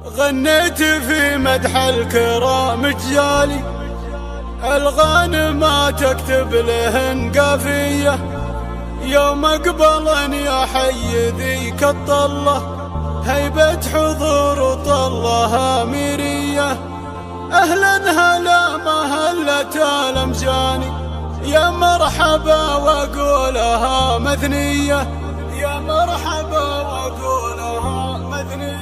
غنيت في مدح الكرام جيالي، الغانم تكتب لهن قافية. يوم اقبلن يا حي ذيك الطلة، هيبة حضور وطلها ميرية. اهلا هلا مهلة الامجاني، يا مرحبا واقولها مثنية، يا مرحبا واقولها مثنية.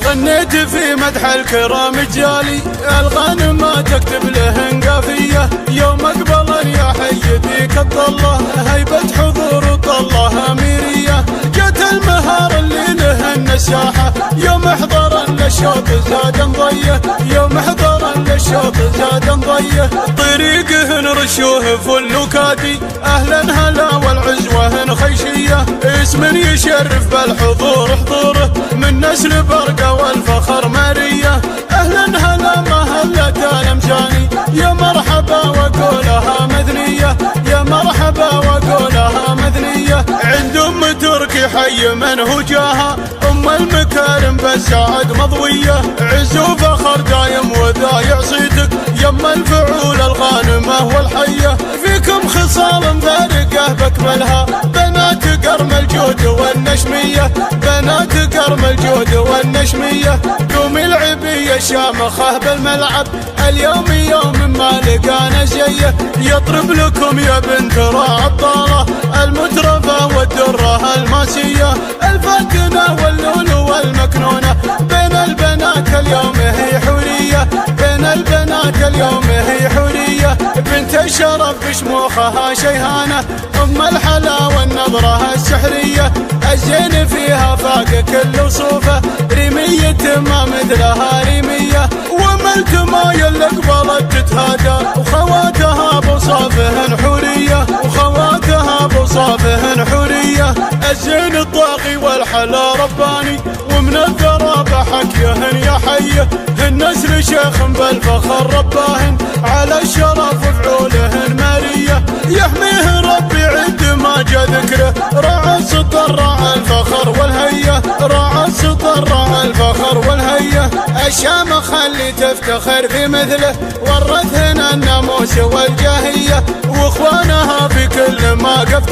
غنيت في مدح الكرام جيالي، الغانم تكتب لهن قافية. يوم اقبلن يا حي ذيك الطلة، هيبة حضور وطلها ميرية. جت المهار اللي لهن الساحة، يوم حضرن للشوط زاد ضيه، يوم حضرن للشوط زاد ضيه. طريقهن رشوه فل وكادي، اهلا هلا والعزوهن خيشية. اسم يشرف بالحضور حضوره، من نسل برقة والفخر مارية. اهلا هلا مهلة الامجاني، يا مرحبا واقولها مثنية، يا مرحبا واقولها مثنية. عند ام تركي حي من هو جاها، ام المكارم بالسعد مضوية. عز وفخر دايم وذا يعصيتك، يم الفعول الغانمة والحية. فيكم خصال فارقة بكملها، بنات قرم الجود والنشمية، بنات قرم الجود والنشمية. قومي العبي يا شامخة بالملعب، اليوم يوم ما لقانا زيه. يطرب لكم يا بنت راع الطالة، المترفة والدرة الماسية. الفاتنة واللولو والمكنونة، بين البنات اليوم هي حورية، بين البنات اليوم هي حورية. بنت الشرف بشموخها شيهانة، ام الحلا والنظرة السحرية. الزين فيها فاق كل وصوفه، ريمية ما مثلها ريمية. وملت ما يلي قبلت تتهادى، وخواتها بوصافهن حورية، وخواتها بوصافهن حورية. الزين الطاغي والحلا رباني، ومن الذرابة حكيهن يا حيه. النسل شيخ بالفخر رباهن، على الشرف وفعولهن مارية. يحميه ربي عند ما جا ذكره، راعى السطر راعى الفخر والهية، راعى السطر راعى الفخر والهية. الشامخ اللي تفتخر في مثله، ورثهن الناموس والجاهية. واخوانها في كل ما قف،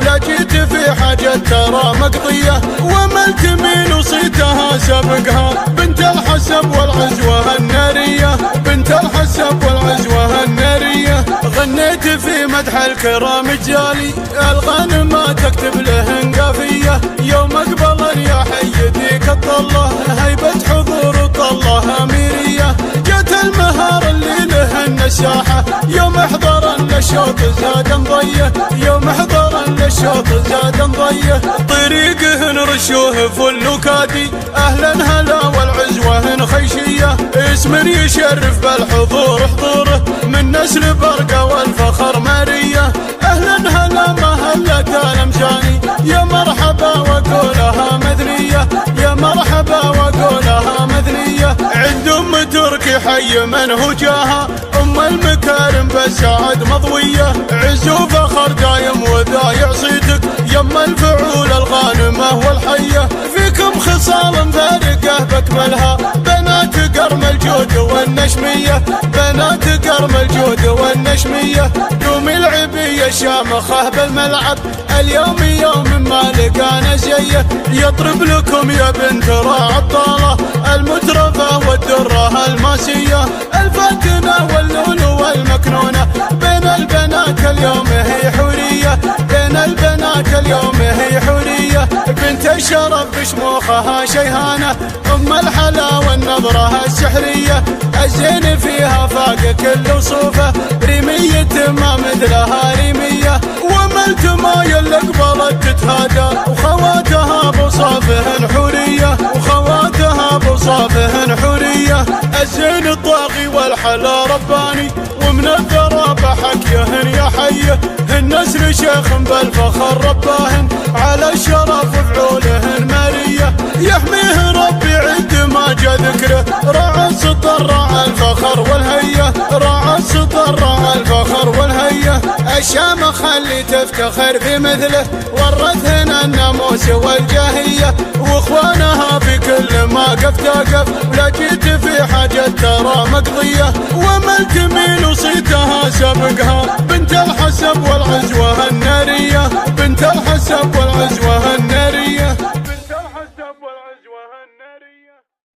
لا جيت في حاجة ترى مقضية. وملت مين وصيتها سبقها، بنت الحسب والعزوة النارية، بنت الحسب والعزوة النارية. غنيت في مدح الكرام جيالي، الغانم تكتب لهن قافية. يوم اقبلن يا حي ذيك الطلة، هيبة حضور وطلها ميرية. جت المهار اللي لهن الساحة، يوم حضرن للشوط زاد ضيه، يوم حضرن للشوط زاد ضيه. طريقهن رشوه فل وكادي، اهلا هلا والعزوهن خيشية. اسم يشرف بالحضور حضوره، من نسل برقة والفخر مارية. اهلا هلا مهلة الامجاني، يا مرحبا واقولها مثنية، يا مرحبا واقولها مثنية. عند ام تركي حي من هو جاها، ام المكارم بالسعد مضوية. عز وفخر دايم وذا يعصيتك، يم الفعول الغانمة والحية. فيكم خصال فارقة بكملها، بنات قرم الجود والنشمية، بنات قرم الجود والنشمية. قومي العبي يا شامخة بالملعب، اليوم يوم ما لقانا زيه. يطرب لكم يا بنت راع الطالة، المترفة والدرة الماسية. الفاتنة واللولو والمكنونة، بين البنات اليوم هي حورية، بين البنات اليوم هي حورية. بنت الشرف بشموخها شيهانة، ام الحلا والنظرة السحرية. الزين فيها فاق كل وصوفه، ريمية ما مثلها ريمية. وملت ما يلي قبلت تتهادى، وخواتها بوصافهن حورية، وخواتها بوصافهن حورية. الزين الطاغي والحلا رباني، ومن الذرابة حكيهن يا حيه. النسل شيخ بالفخر رباهن، على الشرف وفعولهن مارية. يحميه ربي عند ما جا ذكره، راعى السطر راعى الفخر والهية، راعى السطر راعى الفخر والهية. الشام خلي تفتخر في مثله، ورثنا الناموس والجاهية، واخوانها بكل ما قف تقف، لا جيت في حاجة ترى مقضية، وما الجميل وصيتها سبقها بنت الحسب والعزوة النارية، بنت الحسب والعزوة النارية.